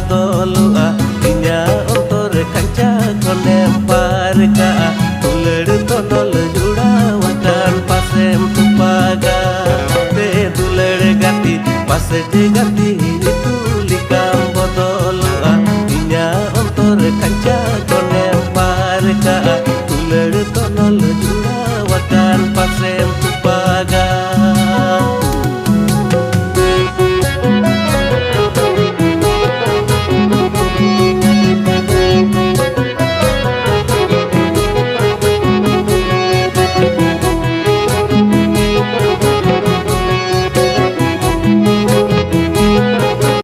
bodolua inya ontor kanca kondem parka uled todol judawakan pasem tupaga te duled gati pas gati